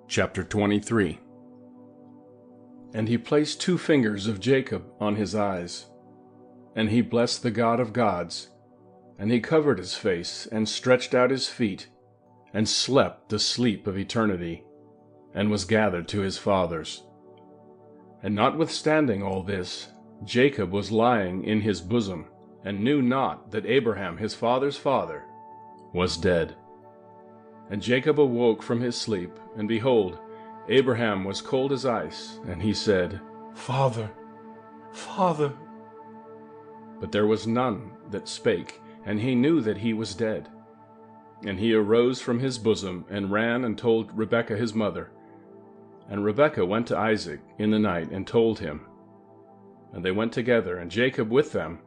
Chapter 23. And he placed 2 fingers of Jacob on his eyes, and he blessed the God of gods, and he covered his face, and stretched out his feet, and slept the sleep of eternity, and was gathered to his fathers. And notwithstanding all this, Jacob was lying in his bosom, and knew not that Abraham his father's father was dead. And Jacob awoke from his sleep, and behold, Abraham was cold as ice, and he said, Father, Father. But there was none that spake, and he knew that he was dead. And he arose from his bosom, and ran and told Rebekah his mother. And Rebekah went to Isaac in the night, and told him. And they went together, and Jacob with them,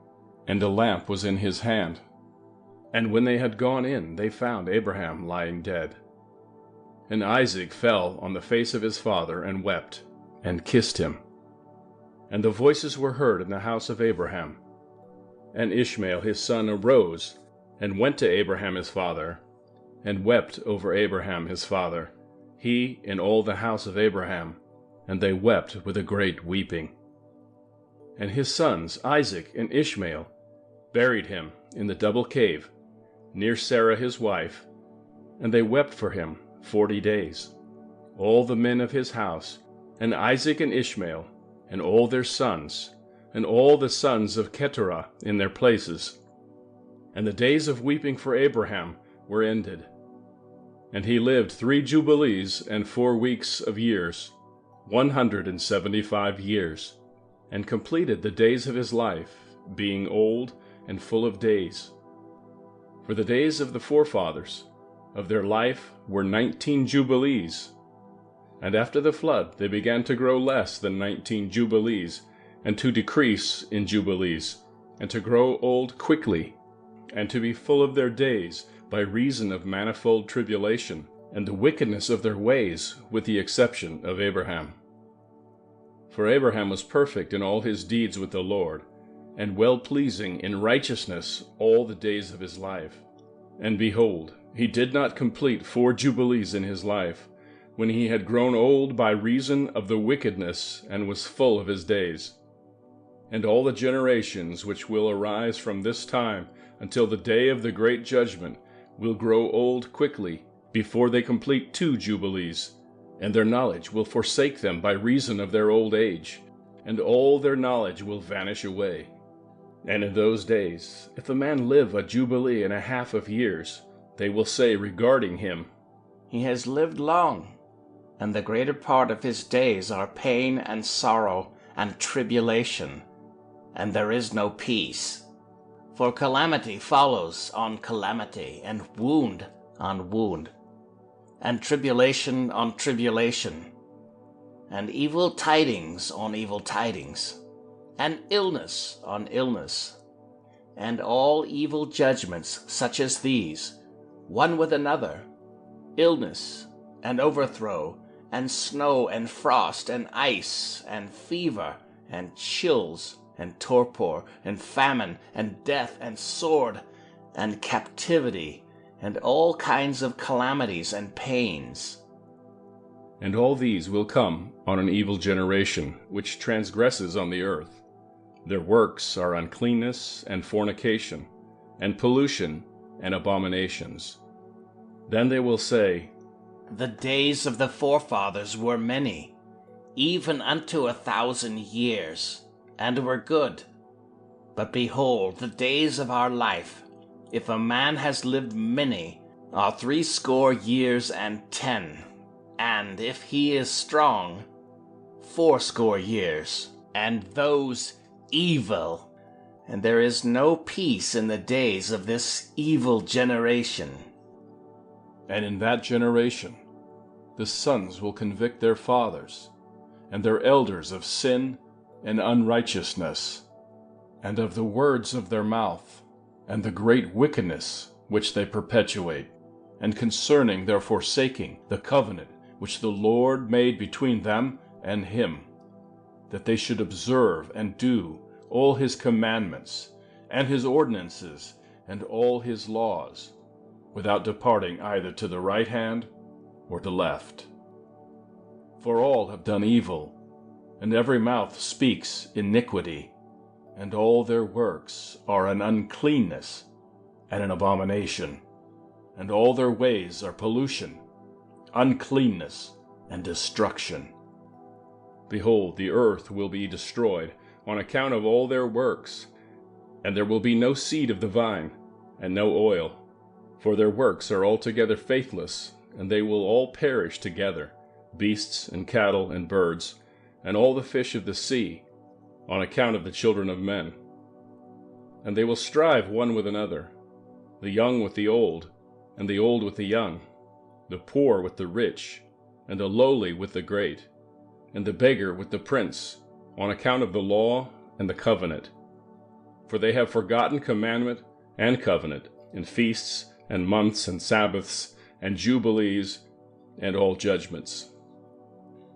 and a lamp was in his hand. And when they had gone in, they found Abraham lying dead. And Isaac fell on the face of his father, and wept, and kissed him. And the voices were heard in the house of Abraham. And Ishmael his son arose, and went to Abraham his father, and wept over Abraham his father, he and all the house of Abraham, and they wept with a great weeping. And his sons Isaac and Ishmael buried him in the double cave, near Sarah his wife, and they wept for him 40 days, all the men of his house, and Isaac and Ishmael, and all their sons, and all the sons of Keturah in their places. And the days of weeping for Abraham were ended. And he lived 3 jubilees and 4 weeks of years, 175 years, and completed the days of his life, being old and full of days. For the days of the forefathers of their life were 19 jubilees, and after the flood they began to grow less than 19 jubilees, and to decrease in jubilees, and to grow old quickly, and to be full of their days by reason of manifold tribulation, and the wickedness of their ways, with the exception of Abraham. For Abraham was perfect in all his deeds with the Lord, and well-pleasing in righteousness all the days of his life. And behold, he did not complete 4 jubilees in his life, when he had grown old by reason of the wickedness, and was full of his days. And all the generations which will arise from this time until the day of the great judgment will grow old quickly, before they complete 2 jubilees, and their knowledge will forsake them by reason of their old age, and all their knowledge will vanish away. And in those days, if a man live a jubilee and a half of years, they will say regarding him, He has lived long, and the greater part of his days are pain and sorrow and tribulation, and there is no peace. For calamity follows on calamity, and wound on wound, and tribulation on tribulation, and evil tidings on evil tidings, and illness on illness, and all evil judgments such as these, one with another, illness and overthrow, and snow and frost, and ice and fever, and chills, and torpor, and famine, and death, and sword, and captivity, and all kinds of calamities and pains. And all these will come on an evil generation, which transgresses on the earth. Their works are uncleanness and fornication, and pollution and abominations. Then they will say, The days of the forefathers were many, even unto 1,000 years, and were good. But behold, the days of our life, if a man has lived many, are 60 years and 10, and if he is strong, 80 years, and those evil. And there is no peace in the days of this evil generation. And in that generation the sons will convict their fathers, and their elders of sin and unrighteousness, and of the words of their mouth, and the great wickedness which they perpetuate, and concerning their forsaking the covenant which the Lord made between them and him, that they should observe and do all his commandments, and his ordinances, and all his laws, without departing either to the right hand or the left. For all have done evil, and every mouth speaks iniquity, and all their works are an uncleanness and an abomination, and all their ways are pollution, uncleanness, and destruction. Behold, the earth will be destroyed on account of all their works, and there will be no seed of the vine, and no oil, for their works are altogether faithless, and they will all perish together, beasts and cattle and birds, and all the fish of the sea, on account of the children of men. And they will strive one with another, the young with the old, and the old with the young, the poor with the rich, and the lowly with the great, and the beggar with the prince, on account of the law and the covenant. For they have forgotten commandment and covenant, and feasts, and months, and Sabbaths, and jubilees, and all judgments.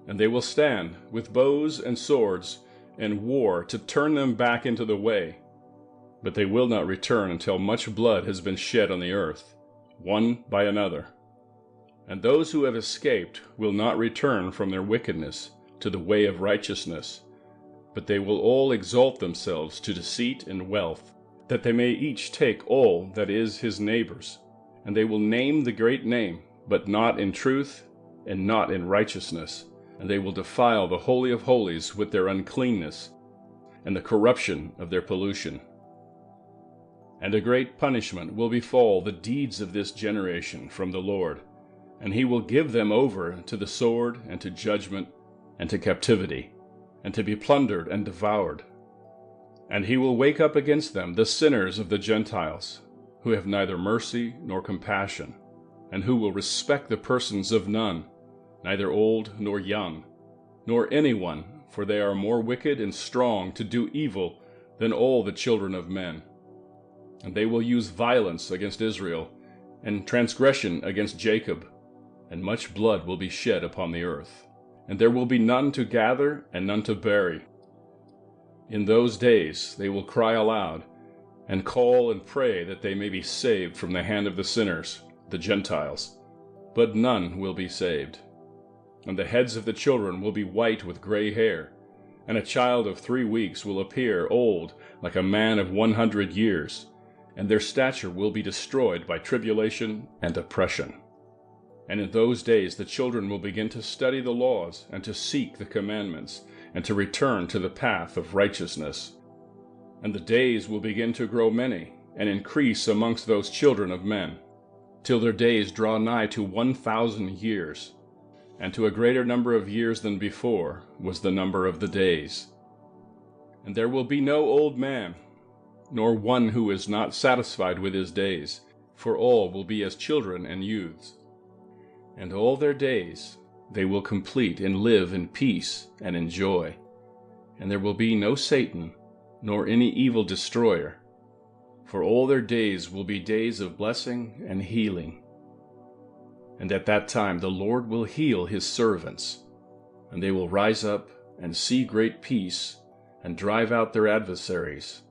And they will stand with bows and swords and war to turn them back into the way, but they will not return until much blood has been shed on the earth, one by another. And those who have escaped will not return from their wickedness to the way of righteousness, but they will all exalt themselves to deceit and wealth, that they may each take all that is his neighbor's. And they will name the great name, but not in truth and not in righteousness. And they will defile the Holy of Holies with their uncleanness, and the corruption of their pollution. And a great punishment will befall the deeds of this generation from the Lord, and he will give them over to the sword, and to judgment, and to captivity, and to be plundered and devoured. And he will wake up against them the sinners of the Gentiles, who have neither mercy nor compassion, and who will respect the persons of none, neither old nor young, nor anyone, for they are more wicked and strong to do evil than all the children of men. And they will use violence against Israel, and transgression against Jacob, and much blood will be shed upon the earth, and there will be none to gather and none to bury. In those days they will cry aloud, and call and pray that they may be saved from the hand of the sinners, the Gentiles. But none will be saved. And the heads of the children will be white with gray hair, and a child of 3 weeks will appear old like a man of 100 years, and their stature will be destroyed by tribulation and oppression. And in those days the children will begin to study the laws, and to seek the commandments, and to return to the path of righteousness. And the days will begin to grow many, and increase amongst those children of men, till their days draw nigh to 1,000 years, and to a greater number of years than before was the number of the days. And there will be no old man, nor one who is not satisfied with his days, for all will be as children and youths. And all their days they will complete and live in peace and in joy. And there will be no Satan, nor any evil destroyer, for all their days will be days of blessing and healing. And at that time the Lord will heal his servants, and they will rise up and see great peace, and drive out their adversaries.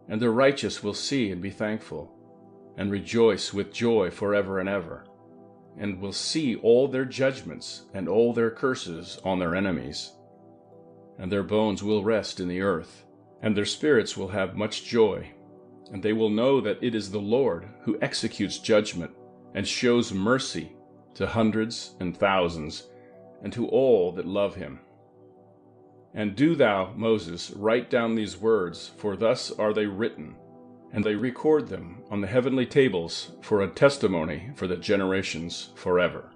And the righteous will see and be thankful, and rejoice with joy forever and ever, and will see all their judgments and all their curses on their enemies. And their bones will rest in the earth, and their spirits will have much joy, and they will know that it is the Lord who executes judgment and shows mercy to hundreds and thousands, and to all that love him. And do thou, Moses, write down these words, for thus are they written, and they record them on the heavenly tables for a testimony for the generations forever.